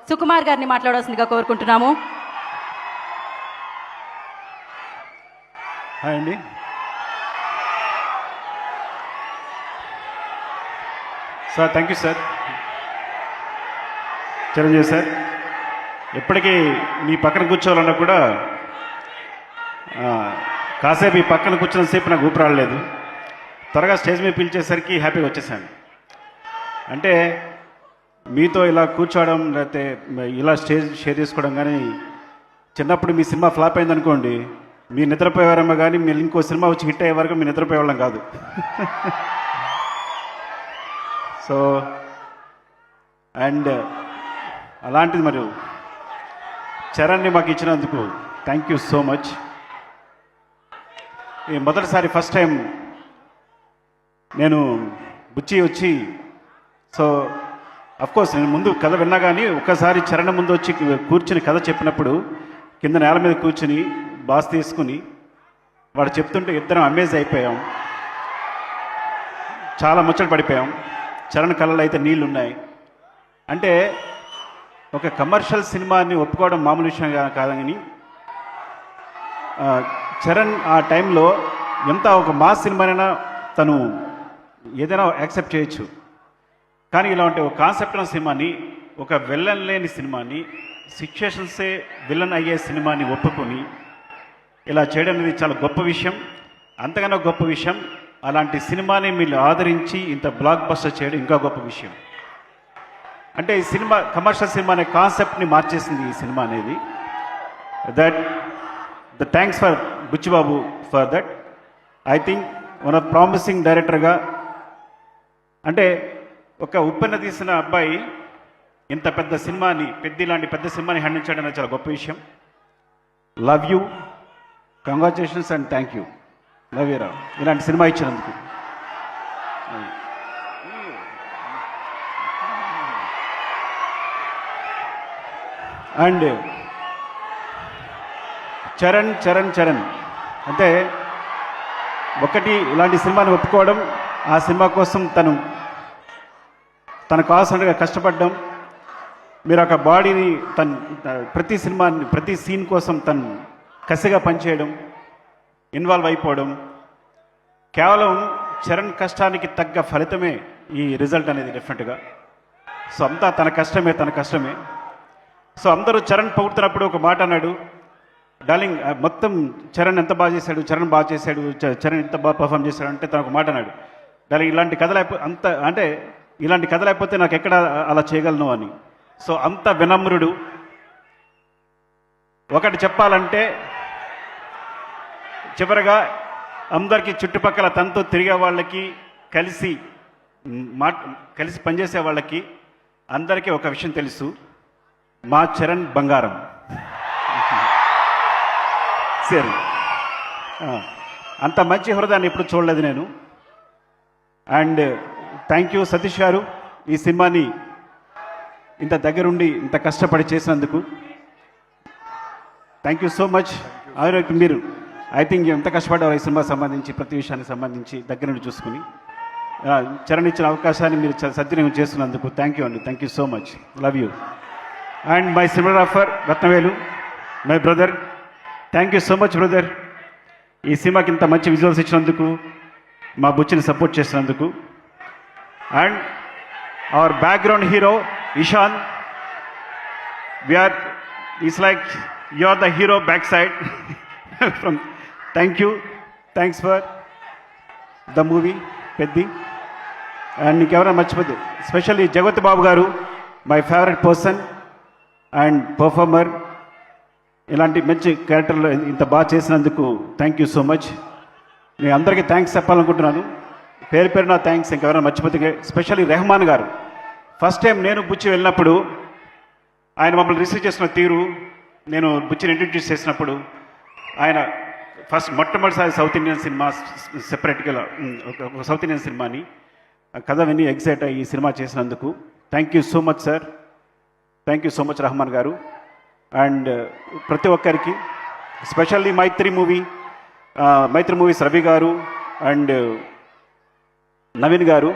సుకుమార్ గారిని మాట్లాడాల్సిందిగా కోరుకుంటున్నాము. హాయ్ అండి. Sir thank you sir. Chiranjeevi sir, ఎప్పటికీ మీ పక్కన కూర్చోవాలన్నా కూడా కాసేపు ఈ పక్కన కూర్చున్నంతసేపు నాకు ఊపిరి రాలేదు. త్వరగా స్టేజ్ మీద పిలిచేసరికి హ్యాపీగా వచ్చేసాను. అంటే మీతో ఇలా కూర్చోవడం లేకపోతే ఇలా స్టేజ్ షేర్ చేసుకోవడం కానీ, చిన్నప్పుడు మీ సినిమా ఫ్లాప్ అయిందనుకోండి, మీ నిద్రపోయేవారేమో కానీ మీరు ఇంకో సినిమా వచ్చి హిట్ అయ్యే వరకు మీ నిద్రపోయేవాళ్ళం కాదు. సో అండ్ అలాంటిది మరి చరణ్ని మాకు ఇచ్చినందుకు థ్యాంక్ యూ సో మచ్. ఈ మొదటిసారి ఫస్ట్ టైం నేను బుచ్చి వచ్చి, సో అఫ్కోర్స్ నేను ముందు కథ విన్నా కానీ ఒక్కసారి చరణ్ ముందు వచ్చి కూర్చుని కథ చెప్పినప్పుడు కింద నేల మీద కూర్చుని బాస్ తీసుకుని వాడు చెప్తుంటే ఇద్దరం అమేజ్ అయిపోయాం. చాలా ముచ్చట పడిపోయాం. చరణ్ కళ్ళలో అయితే నీళ్ళు ఉన్నాయి. అంటే ఒక కమర్షియల్ సినిమాని ఒప్పుకోవడం మామూలు విషయం కాదని, చరణ్ ఆ టైంలో ఎంత ఒక మాస్ సినిమానైనా తను ఏదైనా యాక్సెప్ట్ చేయొచ్చు. కానీ ఇలాంటి ఒక కాన్సెప్ట్ ఉన్న సినిమాని, ఒక విలన్ లేని సినిమాని, సిచ్యుయేషన్సే విలన్ అయ్యే సినిమాని ఒప్పుకొని ఇలా చేయడం అనేది చాలా గొప్ప విషయం. అంతకన్నా గొప్ప విషయం, అలాంటి సినిమాని మీరు ఆదరించి ఇంత బ్లాక్ బస్టర్ చేయడం ఇంకా గొప్ప విషయం. అంటే ఈ సినిమా కమర్షియల్ సినిమా అనే కాన్సెప్ట్ని మార్చేసింది ఈ సినిమా అనేది. The thanks for Buchibabu for that. I think one of promising డైరెక్టర్గా, అంటే ఒక ఉప్పెన తీసిన అబ్బాయి ఇంత పెద్ద సినిమాని, ఇలాంటి పెద్ద సినిమాని హ్యాండిల్ చేయడం అనేది చాలా గొప్ప విషయం. Love you, congratulations and thank you. Love you రా, ఇలాంటి సినిమా ఇచ్చినందుకు. అండ్ చరణ్ చరణ్ చరణ్ అంటే ఒకటి ఇలాంటి సినిమాని ఒప్పుకోవడం, ఆ సినిమా కోసం తన కావాల్సినట్టుగా కష్టపడడం, మీరు ఒక బాడీని ప్రతి సినిమాని ప్రతి సీన్ కోసం తను కసిగా పనిచేయడం, ఇన్వాల్వ్ అయిపోవడం, కేవలం చరణ్ కష్టానికి తగ్గ ఫలితమే ఈ రిజల్ట్ అనేది డెఫినెట్గా. సో అంతా తన కష్టమే. సో అందరూ చరణ్ పొగుడుతున్నప్పుడు ఒక మాట అన్నాడు, డార్లింగ్ మొత్తం చరణ్ ఎంత బాగా చేశాడు, చరణ్ ఎంత బాగా పర్ఫామ్ చేశాడు అంటే తను ఒక మాట అన్నాడు, డార్లింగ్ ఇలాంటి కథ ఇలాంటి కథ లేకపోతే నాకు ఎక్కడ అలా చేయగలను అని. సో అంత వినమ్రుడు. ఒకటి చెప్పాలంటే, చివరగా అందరికీ చుట్టుపక్కల తనతో తిరిగే వాళ్ళకి, కలిసి పనిచేసే వాళ్ళకి అందరికీ ఒక విషయం తెలుసు, మా చరణ్ బంగారం. సరే, అంత మంచి హృదయాన్ని ఎప్పుడు చూడలేదు నేను. అండ్ థ్యాంక్ యూ సతీష్ గారు, ఈ సినిమాని ఇంత దగ్గరుండి ఇంత కష్టపడి చేసినందుకు థ్యాంక్ యూ సో మచ్. మీరు ఐ థింక్ ఎంత కష్టపడ్డారు ఈ సినిమా సంబంధించి, ప్రతి విషయానికి సంబంధించి దగ్గర నుండి చూసుకుని చరణ్ ఇచ్చిన అవకాశాన్ని మీరు సద్వినియోగం చేస్తున్నందుకు థ్యాంక్ యూ అండి. Thank you so much. Love you. And my cinematographer Rathnavelu, my brother, thank you so much brother. ఈ సినిమాకి ఇంత మంచి విజువల్స్ ఇచ్చినందుకు, మా బుచ్చిని సపోర్ట్ చేసినందుకు. And our background hero Ishan, is like you are the hero back side from. Thank you, thanks for the movie Peddi. And ఇంకెవరైనా మర్చిపోతే specially Jagapathi Babu garu, my favourite person and performer. ఇలాంటి మంచి క్యారెక్టర్లు ఇంత బాగా చేసినందుకు థ్యాంక్ యూ సో మచ్. నేను అందరికీ థ్యాంక్స్ చెప్పాలనుకుంటున్నాను, పేరు నా థ్యాంక్స్. ఇంకెవరైనా మర్చిపోతే స్పెషల్లీ రెహమాన్ గారు, ఫస్ట్ టైం నేను బుచ్చి వెళ్ళినప్పుడు ఆయన మమ్మల్ని రిసీవ్ చేసిన తీరు, నేను బుచ్చిని ఇంట్రడ్యూస్ చేసినప్పుడు ఆయన మొట్టమొదటిసారి సౌత్ ఇండియన్ సినిమా సెపరేట్గా ఒక సౌత్ ఇండియన్ సినిమాని కథ విని ఎగ్జైట్ అయ్యి ఈ సినిమా చేసినందుకు thank you so much sir. Thank you so much Rahman garu. And ప్రతి ఒక్కరికి, స్పెషల్లీ మైత్రి మూవీస్ రవి గారు అండ్ నవీన్ గారు,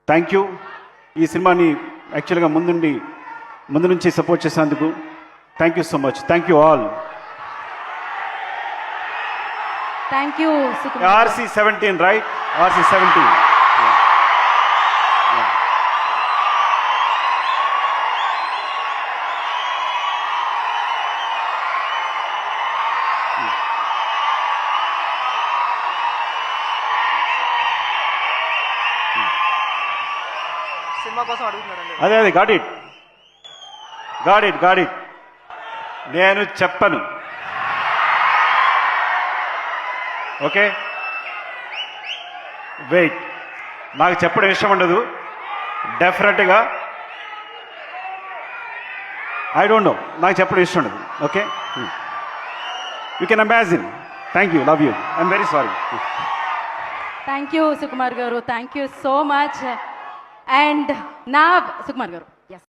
థ్యాంక్ యూ. ఈ సినిమాని యాక్చువల్గా ముందు నుంచి సపోర్ట్ చేసినందుకు thank you so much. Thank you all. Thank you Sukumar. RC17, right? RC17. సినిమా కోసం అడుగుతున్నారండి. అదే గాడ్ ఇట్. నేను చెప్పను. Okay, wait. నాకు చెప్పడం ఇష్టం ఉండదు డెఫినెట్గా. ఐ డోంట్ నో, నాకు చెప్పడం ఇష్టం ఉండదు. Okay, you can imagine. Thank you, love you, I'm very sorry. Thank you Sukumar garu, thank you so much. And నా సుకుమార్ గారు